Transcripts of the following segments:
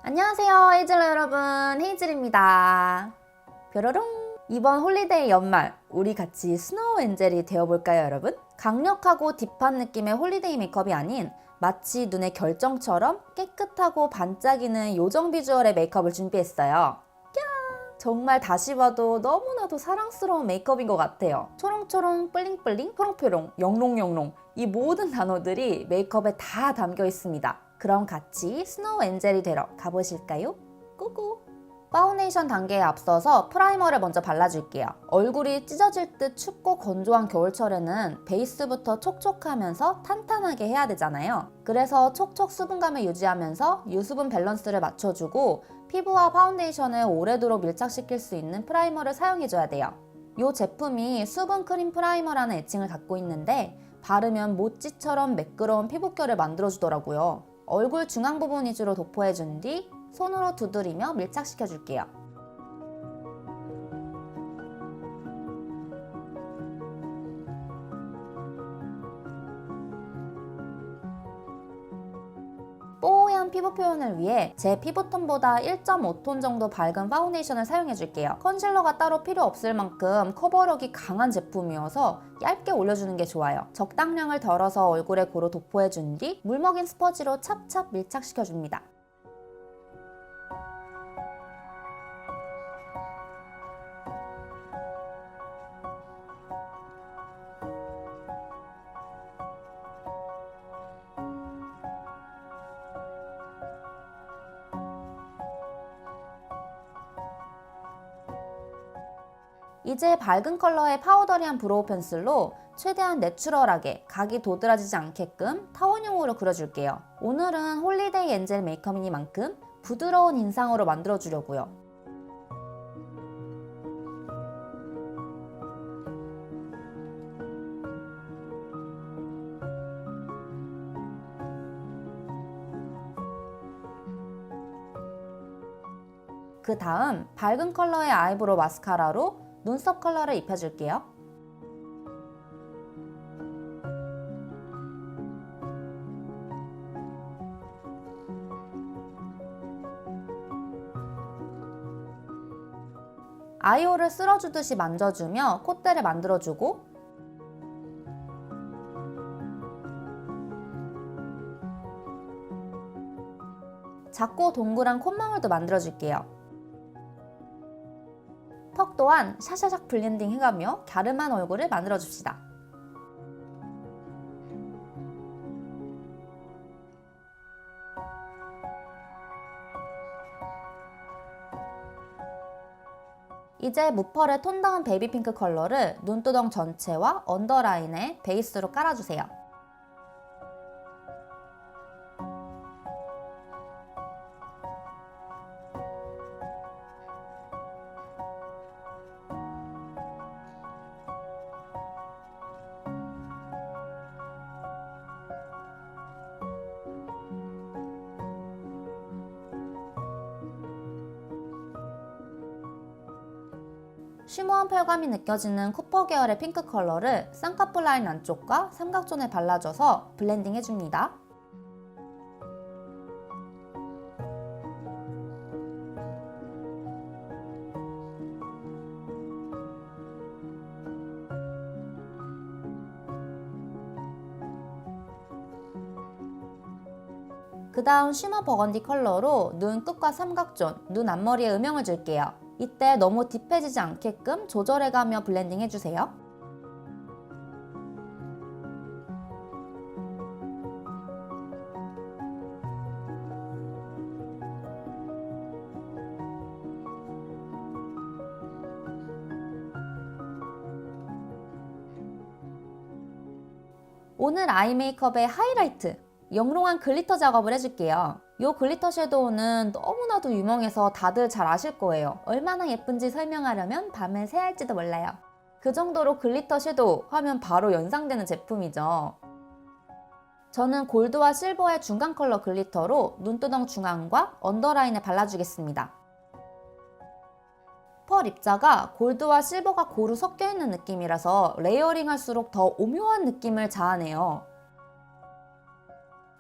안녕하세요, 헤이즐러 여러분. 헤이즐입니다. 뾰로롱. 이번 홀리데이 연말 우리 같이 스노우 엔젤이 되어볼까요, 여러분? 강력하고 딥한 느낌의 홀리데이 메이크업이 아닌 마치 눈의 결정처럼 깨끗하고 반짝이는 요정 비주얼의 메이크업을 준비했어요. 정말 다시 봐도 너무나도 사랑스러운 메이크업인 것 같아요. 초롱초롱, 플링플링, 포롱포롱, 영롱영롱, 이 모든 단어들이 메이크업에 다 담겨 있습니다. 그럼 같이 스노우 엔젤이 되러 가보실까요? 꾸꾸! 파운데이션 단계에 앞서서 프라이머를 먼저 발라줄게요. 얼굴이 찢어질 듯 춥고 건조한 겨울철에는 베이스부터 촉촉하면서 탄탄하게 해야 되잖아요. 그래서 촉촉 수분감을 유지하면서 유수분 밸런스를 맞춰주고 피부와 파운데이션을 오래도록 밀착시킬 수 있는 프라이머를 사용해줘야 돼요. 이 제품이 수분 크림 프라이머라는 애칭을 갖고 있는데 바르면 모찌처럼 매끄러운 피부결을 만들어주더라고요. 얼굴 중앙 부분 위주로 도포해준 뒤 손으로 두드리며 밀착시켜줄게요. 뽀얀 피부 표현을 위해 제 피부톤보다 1.5톤 정도 밝은 파운데이션을 사용해줄게요. 컨실러가 따로 필요 없을 만큼 커버력이 강한 제품이어서 얇게 올려주는 게 좋아요. 적당량을 덜어서 얼굴에 고루 도포해준 뒤 물먹인 스퍼지로 찹찹 밀착시켜줍니다. 이제 밝은 컬러의 파우더리한 브로우 펜슬로 최대한 내추럴하게 각이 도드라지지 않게끔 타원형으로 그려줄게요. 오늘은 홀리데이 엔젤 메이크업이니만큼 부드러운 인상으로 만들어주려고요. 그 다음 밝은 컬러의 아이브로우 마스카라로 눈썹 컬러를 입혀줄게요. 아이홀을 쓸어주듯이 만져주며 콧대를 만들어주고 작고 동그란 콧망울도 만들어줄게요. 턱 또한 샤샤샥 블렌딩 해가며 갸름한 얼굴을 만들어줍시다. 이제 무펄의 톤다운 베이비핑크 컬러를 눈두덩 전체와 언더라인에 베이스로 깔아주세요. 쉬머한 펄감이 느껴지는 쿠퍼 계열의 핑크 컬러를 쌍꺼풀 라인 안쪽과 삼각존에 발라줘서 블렌딩 해줍니다. 그 다음 쉬머 버건디 컬러로 눈 끝과 삼각존, 눈 앞머리에 음영을 줄게요. 이때 너무 딥해지지 않게끔 조절해가며 블렌딩 해주세요. 오늘 아이 메이크업의 하이라이트, 영롱한 글리터 작업을 해줄게요. 이 글리터 섀도우는 너무나도 유명해서 다들 잘 아실 거예요. 얼마나 예쁜지 설명하려면 밤을 새할지도 몰라요. 그 정도로 글리터 섀도우 하면 바로 연상되는 제품이죠. 저는 골드와 실버의 중간 컬러 글리터로 눈두덩 중앙과 언더라인에 발라주겠습니다. 펄 입자가 골드와 실버가 고루 섞여있는 느낌이라서 레이어링 할수록 더 오묘한 느낌을 자아내요.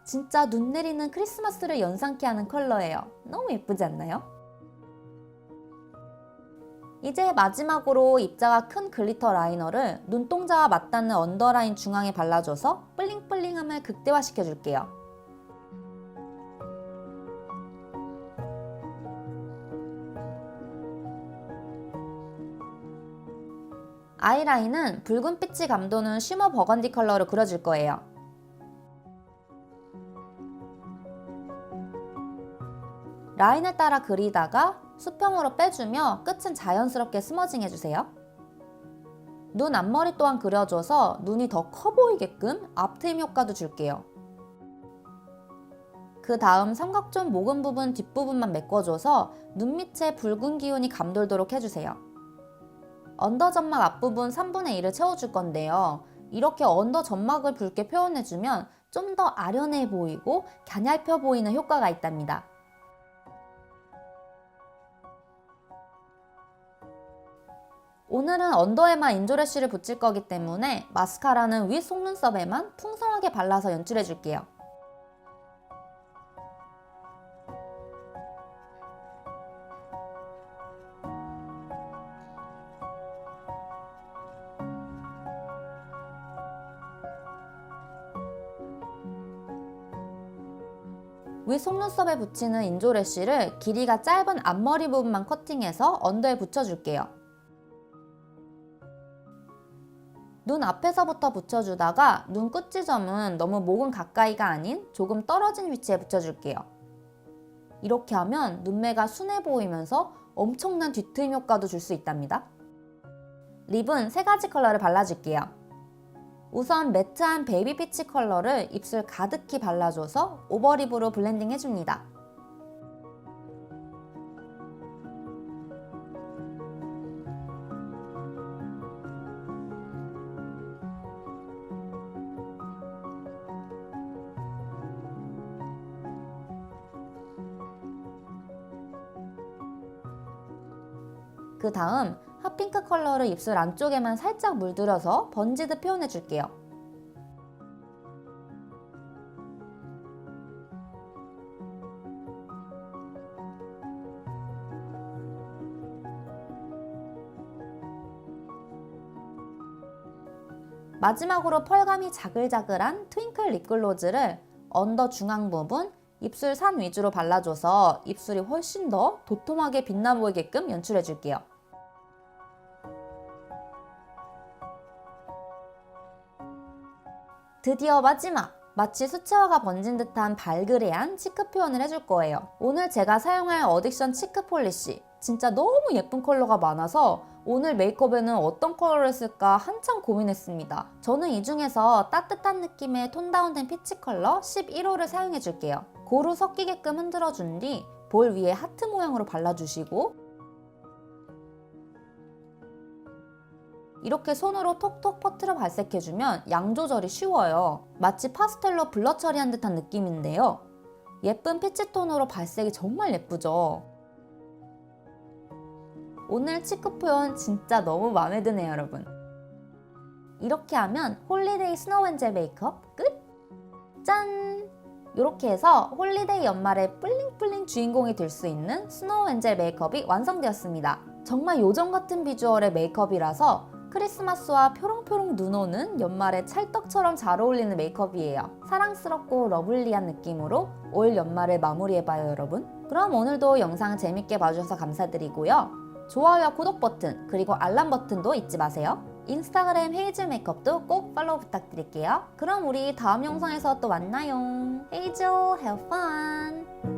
진짜 눈 내리는 크리스마스를 연상케 하는 컬러예요. 너무 예쁘지 않나요? 이제 마지막으로 입자가 큰 글리터 라이너를 눈동자와 맞닿는 언더라인 중앙에 발라줘서 블링블링함을 극대화시켜줄게요. 아이라인은 붉은빛이 감도는 쉬머 버건디 컬러로 그려줄 거예요. 라인을 따라 그리다가 수평으로 빼주며 끝은 자연스럽게 스머징 해주세요. 눈 앞머리 또한 그려줘서 눈이 더 커 보이게끔 앞트임 효과도 줄게요. 그 다음 삼각존 모근 부분 뒷부분만 메꿔줘서 눈 밑에 붉은 기운이 감돌도록 해주세요. 언더 점막 앞부분 3분의 1을 채워줄 건데요. 이렇게 언더 점막을 붉게 표현해주면 좀 더 아련해 보이고 갸냘펴 보이는 효과가 있답니다. 오늘은 언더에만 인조래쉬를 붙일 거기 때문에 마스카라는 위 속눈썹에만 풍성하게 발라서 연출해줄게요. 위 속눈썹에 붙이는 인조래쉬를 길이가 짧은 앞머리 부분만 커팅해서 언더에 붙여줄게요. 눈 앞에서부터 붙여주다가 눈 끝지점은 너무 모근 가까이가 아닌 조금 떨어진 위치에 붙여줄게요. 이렇게 하면 눈매가 순해 보이면서 엄청난 뒤트임 효과도 줄 수 있답니다. 립은 3가지 컬러를 발라줄게요. 우선 매트한 베이비 피치 컬러를 입술 가득히 발라줘서 오버립으로 블렌딩 해줍니다. 그 다음 핫핑크 컬러를 입술 안쪽에만 살짝 물들여서 번지듯 표현해줄게요. 마지막으로 펄감이 자글자글한 트윙클 립글로즈를 언더 중앙 부분, 입술 산 위주로 발라줘서 입술이 훨씬 더 도톰하게 빛나 보이게끔 연출해줄게요. 드디어 마지막! 마치 수채화가 번진 듯한 발그레한 치크 표현을 해줄 거예요. 오늘 제가 사용할 어딕션 치크 폴리시 진짜 너무 예쁜 컬러가 많아서 오늘 메이크업에는 어떤 컬러를 쓸까 한참 고민했습니다. 저는 이 중에서 따뜻한 느낌의 톤 다운된 피치 컬러 11호를 사용해줄게요. 고루 섞이게끔 흔들어준 뒤 볼 위에 하트 모양으로 발라주시고 이렇게 손으로 톡톡 퍼트려 발색해주면 양 조절이 쉬워요. 마치 파스텔로 블러 처리한 듯한 느낌인데요. 예쁜 피치톤으로 발색이 정말 예쁘죠? 오늘 치크 표현 진짜 너무 마음에 드네요, 여러분. 이렇게 하면 홀리데이 스노우 엔젤 메이크업 끝! 짠! 이렇게 해서 홀리데이 연말에 블링블링 주인공이 될 수 있는 스노우 엔젤 메이크업이 완성되었습니다. 정말 요정 같은 비주얼의 메이크업이라서 크리스마스와 표롱표롱 눈 오는 연말에 찰떡처럼 잘 어울리는 메이크업이에요. 사랑스럽고 러블리한 느낌으로 올 연말을 마무리해봐요, 여러분. 그럼 오늘도 영상 재밌게 봐주셔서 감사드리고요. 좋아요와 구독 버튼 그리고 알람 버튼도 잊지 마세요. 인스타그램 헤이즐 메이크업도 꼭 팔로우 부탁드릴게요. 그럼 우리 다음 영상에서 또 만나요. 헤이즐, have fun!